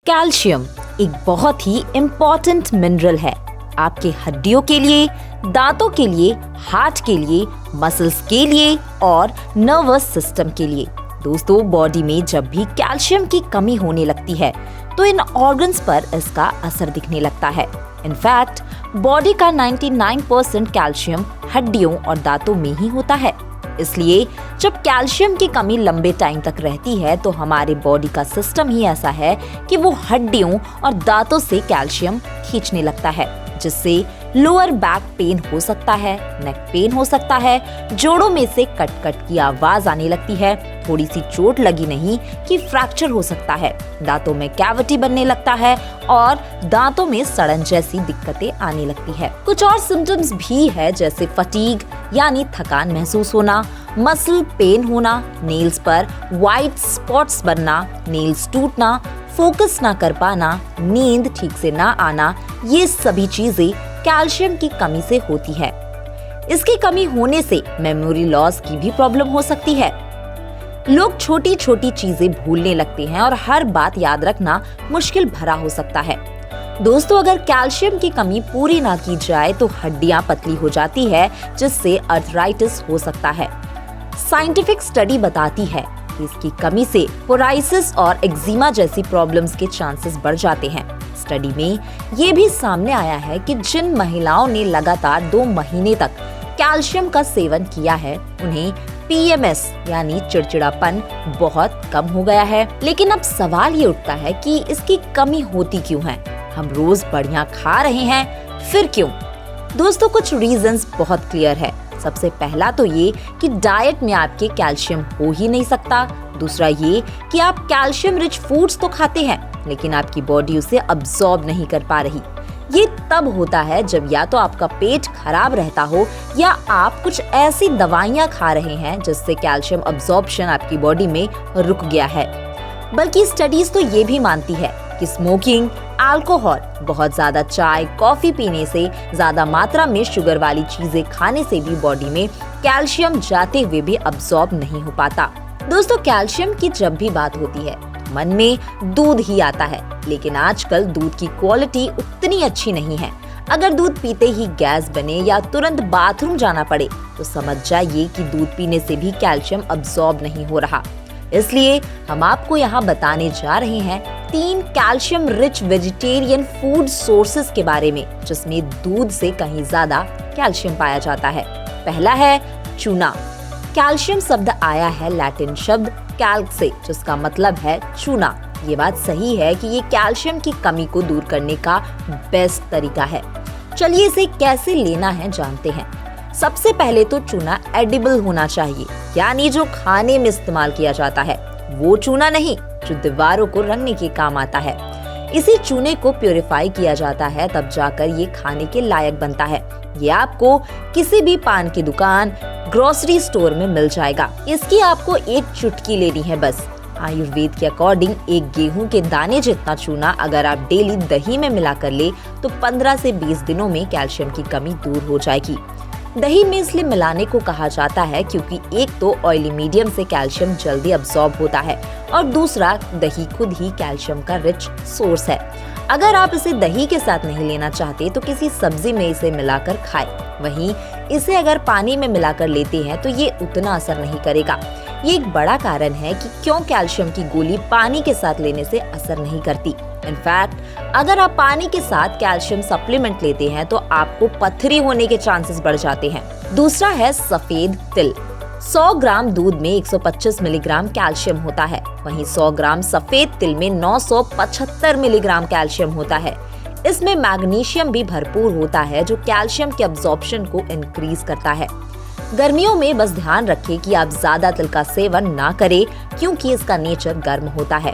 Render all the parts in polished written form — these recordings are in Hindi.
कैल्शियम एक बहुत ही इम्पॉर्टेंट मिनरल है आपके हड्डियों के लिए, दांतों के लिए, हार्ट के लिए, मसल्स के लिए और नर्वस सिस्टम के लिए। दोस्तों, बॉडी में जब भी कैल्शियम की कमी होने लगती है तो इन ऑर्गन्स पर इसका असर दिखने लगता है। इनफैक्ट बॉडी का 99% कैल्शियम हड्डियों और दांतों में ही होता है। इसलिए जब कैल्शियम की कमी लंबे टाइम तक रहती है तो हमारे बॉडी का सिस्टम ही ऐसा है कि वो हड्डियों और दांतों से कैल्शियम खींचने लगता है, जिससे लोअर बैक पेन हो सकता है, नेक पेन हो सकता है, जोड़ों में से कट कट की आवाज आने लगती है, थोड़ी सी चोट लगी नहीं कि फ्रैक्चर हो सकता है, दांतों में कैविटी बनने लगता है और दांतों में सड़न जैसी दिक्कतें आने लगती है। कुछ और सिम्टम्स भी है, जैसे फटीग यानी थकान महसूस होना, मसल पेन होना, नेल्स पर व्हाइट स्पॉट्स बनना, नेल्स टूटना, फोकस ना कर पाना, नींद ठीक से ना आना, ये सभी चीजें कैल्शियम की कमी से होती है। इसकी कमी होने से मेमोरी लॉस की भी प्रॉब्लम हो सकती है। लोग छोटी छोटी चीजें भूलने लगते हैं और हर बात याद रखना मुश्किल भरा हो सकता है। दोस्तों, अगर कैल्शियम की कमी पूरी ना की जाए तो हड्डियां पतली हो जाती है, जिससे अर्थराइटिस हो सकता है। साइंटिफिक स्टडी बताती है कि इसकी कमी से सोराइसिस और एक्जिमा जैसी प्रॉब्लम्स के चांसेस बढ़ जाते हैं। स्टडी में ये भी सामने आया है कि जिन महिलाओं ने लगातार 2 महीने तक कैल्शियम का सेवन किया है, उन्हें PMS यानी चिड़चिड़ापन बहुत कम हो गया है। लेकिन अब सवाल ये उठता है कि इसकी कमी होती क्यों है? हम रोज बढ़िया खा रहे हैं, फिर क्यों? दोस्तों, कुछ रीजंस बहुत क्लियर है। सबसे पहला तो ये कि डाइट में आपके कैल्शियम हो ही नहीं सकता। दूसरा ये कि आप कैल्शियम रिच फूड्स तो खाते हैं, लेकिन आपकी बॉडी उसे अब्सॉर्ब नहीं कर पा रही। ये तब होता है जब या तो आपका पेट खराब रहता हो या आप कुछ ऐसी दवाइयाँ खा रहे हैं जिससे कैल्शियम अब्सॉर्प्शन आपकी बॉडी में रुक गया है। बल्कि स्टडीज तो ये भी मानती है कि स्मोकिंग, अल्कोहल, बहुत ज्यादा चाय, कॉफी पीने से, ज्यादा मात्रा में शुगर वाली चीजें खाने से भी बॉडी में कैल्शियम जाते हुए भी अब्सॉर्ब नहीं हो पाता। दोस्तों, कैल्शियम की जब भी बात होती है मन में दूध ही आता है, लेकिन आजकल दूध की क्वालिटी उतनी अच्छी नहीं है। अगर दूध पीते ही गैस बने या तुरंत बाथरूम जाना पड़े तो समझ जाइए कि दूध पीने से भी कैल्शियम अब्सॉर्ब नहीं हो रहा। इसलिए हम आपको यहाँ बताने जा रहे हैं 3 calcium rich vegetarian food sources के बारे में, जिसमें दूध से कहीं ज्यादा कैल्शियम पाया जाता है। पहला है चूना। कैल्शियम शब्द आया है लैटिन शब्द कैल्क से, जिसका मतलब है चूना। ये बात सही है कि ये कैल्शियम की कमी को दूर करने का बेस्ट तरीका है। चलिए इसे कैसे लेना है जानते हैं। सबसे पहले तो चूना एडिबल होना चाहिए, यानी जो खाने में इस्तेमाल किया जाता है, वो चूना नहीं जो दीवारों को रंगने के काम आता है। इसी चूने को प्यूरिफाई किया जाता है, तब जाकर ये खाने के लायक बनता है। ये आपको किसी भी पान की दुकान, ग्रोसरी स्टोर में मिल जाएगा। इसकी आपको एक चुटकी लेनी है बस। आयुर्वेद के अकॉर्डिंग एक गेहूं के दाने जितना चूना अगर आप डेली दही में मिलाकर ले तो 15 से 20 दिनों में कैल्शियम की कमी दूर हो जाएगी। दही में इसलिए मिलाने को कहा जाता है क्योंकि एक तो ऑयली मीडियम से कैल्शियम जल्दी अब्सॉर्ब होता है और दूसरा दही खुद ही कैल्शियम का रिच सोर्स है। अगर आप इसे दही के साथ नहीं लेना चाहते तो किसी सब्जी में इसे मिलाकर खाएं। वहीं इसे अगर पानी में मिलाकर लेते हैं तो ये उतना असर नहीं करेगा। ये एक बड़ा कारण है कि क्यों कैल्शियम की गोली पानी के साथ लेने से असर नहीं करती। इनफैक्ट अगर आप पानी के साथ कैल्शियम सप्लीमेंट लेते हैं तो आपको पथरी होने के चांसेस बढ़ जाते हैं। दूसरा है सफेद तिल। 100 ग्राम दूध में 125 मिलीग्राम कैल्शियम होता है, वहीं 100 ग्राम सफेद तिल में 975 मिलीग्राम कैल्शियम होता है। इसमें मैग्नीशियम भी भरपूर होता है जो कैल्शियम के अब्सॉर्प्शन को इंक्रीज करता है। गर्मियों में बस ध्यान रखें कि आप ज्यादा तिल का सेवन ना करें क्योंकि इसका नेचर गर्म होता है।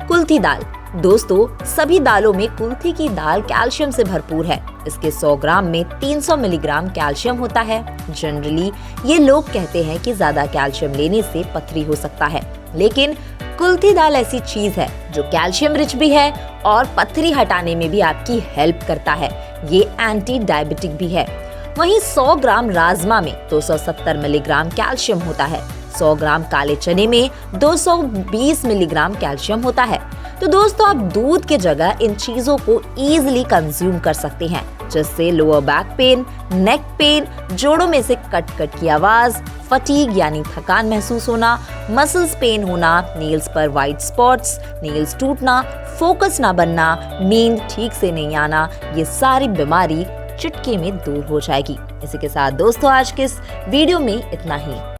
कुल्थी दाल। दोस्तों, सभी दालों में कुल्थी की दाल कैल्शियम से भरपूर है। इसके 100 ग्राम में 300 मिलीग्राम कैल्शियम होता है। जनरली ये लोग कहते हैं कि ज्यादा कैल्शियम लेने से पथरी हो सकता है, लेकिन कुल्थी दाल ऐसी चीज है जो कैल्शियम रिच भी है और पथरी हटाने में भी आपकी हेल्प करता है। ये एंटी डायबिटिक भी है। वहीं 100 ग्राम राजमा में 270 मिलीग्राम कैल्शियम होता है। 100 ग्राम काले चने में 220 मिलीग्राम कैल्शियम होता है। तो दोस्तों आप दूध के जगह इन चीजों को इजीली कंज्यूम कर सकते हैं, जिससे lower back pain, neck pain, जोड़ों में से कट कट की आवाज, फटीग यानी थकान महसूस होना, मसल्स पेन होना, नेल्स पर व्हाइट स्पॉट्स, नेल्स टूटना, फोकस ना बनना, नींद ठीक से नहीं आना, ये सारी बीमारी चुटकी में दूर हो जाएगी। इसी के साथ दोस्तों आज के इस वीडियो में इतना ही।